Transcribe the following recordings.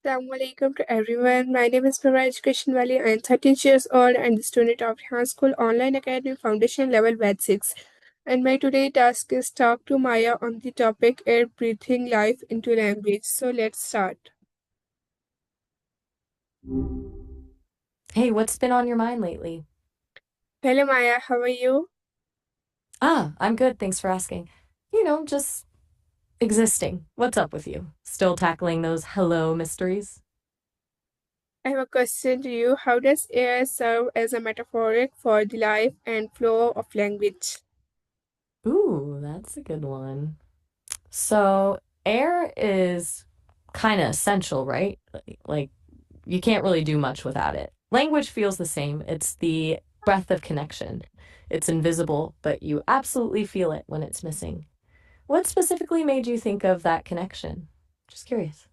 Assalamu alaikum to everyone. My name is Prava Education Valley. I am 13 years old and the student of High School Online Academy Foundation Level Batch 6. And my today task is talk to Maya on the topic air breathing life into language. So let's start. Hey, what's been on your mind lately? Hello Maya, how are you? I'm good. Thanks for asking. Just existing. What's up with you? Still tackling those hello mysteries? I have a question to you. How does air serve as a metaphoric for the life and flow of language? Ooh, that's a good one. So, air is kind of essential, right? Like, you can't really do much without it. Language feels the same. It's the breath of connection. It's invisible, but you absolutely feel it when it's missing. What specifically made you think of that connection? Just curious.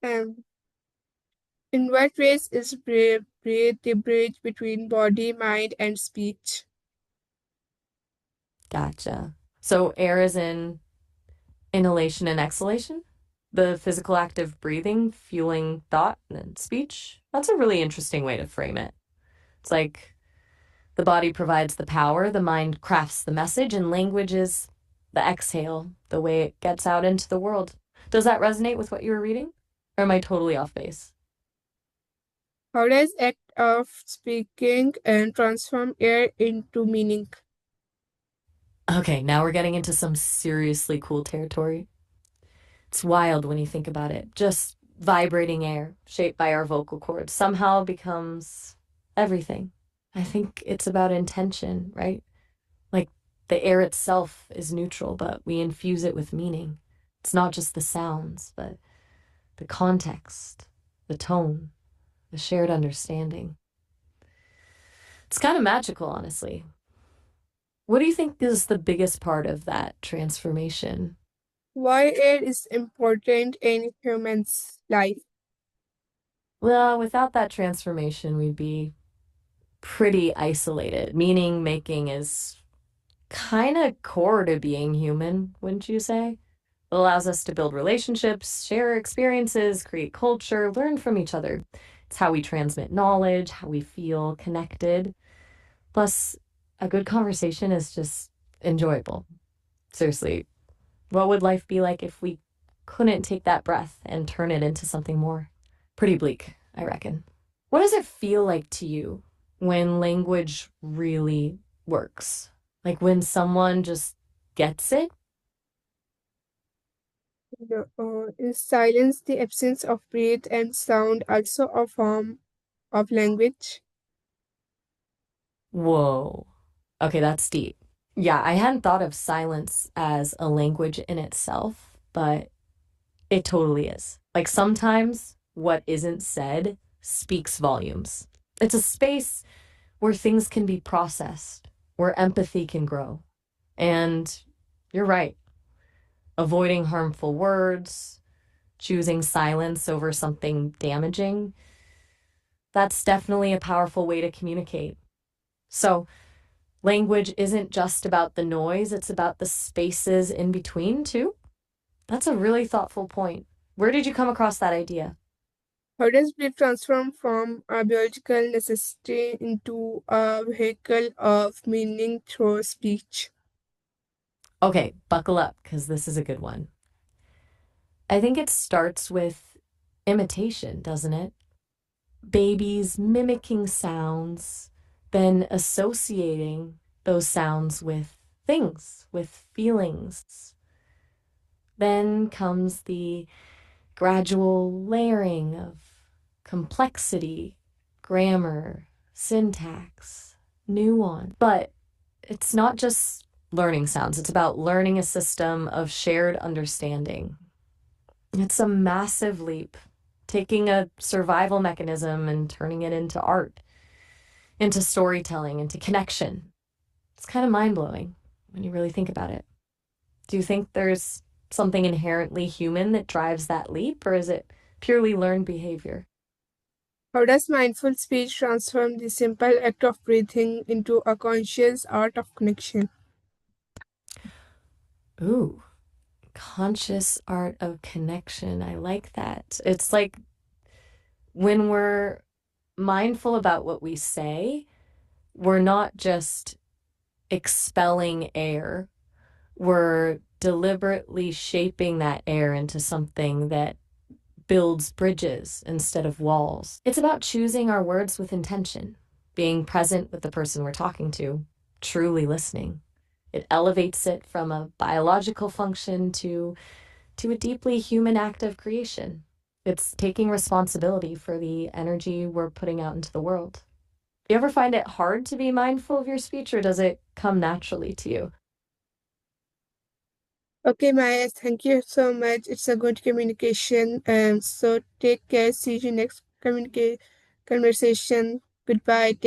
Um, in what ways is breathe the bridge between body, mind, and speech? Gotcha. So air is in inhalation and exhalation, the physical act of breathing, fueling thought and speech. That's a really interesting way to frame it. It's like the body provides the power, the mind crafts the message, and language is the exhale, the way it gets out into the world. Does that resonate with what you were reading? Or am I totally off base? How does act of speaking and transform air into meaning? Okay, now we're getting into some seriously cool territory. It's wild when you think about it. Just vibrating air, shaped by our vocal cords, somehow becomes everything. I think it's about intention, right? Like the air itself is neutral, but we infuse it with meaning. It's not just the sounds, but the context, the tone, the shared understanding. It's kind of magical, honestly. What do you think is the biggest part of that transformation? Why air is important in humans' life? Well, without that transformation, we'd be pretty isolated. Meaning making is kind of core to being human, wouldn't you say? It allows us to build relationships, share experiences, create culture, learn from each other. It's how we transmit knowledge, how we feel connected. Plus, a good conversation is just enjoyable. Seriously, what would life be like if we couldn't take that breath and turn it into something more? Pretty bleak, I reckon. What does it feel like to you when language really works? Like when someone just gets it? Is silence the absence of breath and sound also a form of language? Whoa. Okay, that's deep. Yeah, I hadn't thought of silence as a language in itself, but it totally is. Like sometimes what isn't said speaks volumes. It's a space where things can be processed, where empathy can grow. And you're right, avoiding harmful words, choosing silence over something damaging, that's definitely a powerful way to communicate. So, language isn't just about the noise, it's about the spaces in between, too. That's a really thoughtful point. Where did you come across that idea? How does breath transform from a biological necessity into a vehicle of meaning through speech? Okay, buckle up, because this is a good one. I think it starts with imitation, doesn't it? Babies mimicking sounds, then associating those sounds with things, with feelings. Then comes the gradual layering of complexity, grammar, syntax, nuance. But it's not just learning sounds, it's about learning a system of shared understanding. It's a massive leap, taking a survival mechanism and turning it into art, into storytelling, into connection. It's kind of mind blowing when you really think about it. Do you think there's something inherently human that drives that leap, or is it purely learned behavior? How does mindful speech transform the simple act of breathing into a conscious art of connection? Ooh, Conscious art of connection. I like that. It's like when we're mindful about what we say, we're not just expelling air, we're deliberately shaping that air into something that builds bridges instead of walls. It's about choosing our words with intention, being present with the person we're talking to, truly listening. It elevates it from a biological function to a deeply human act of creation. It's taking responsibility for the energy we're putting out into the world. Do you ever find it hard to be mindful of your speech, or does it come naturally to you? Okay, Maya, thank you so much. It's a good communication. So take care. See you next conversation. Goodbye. Take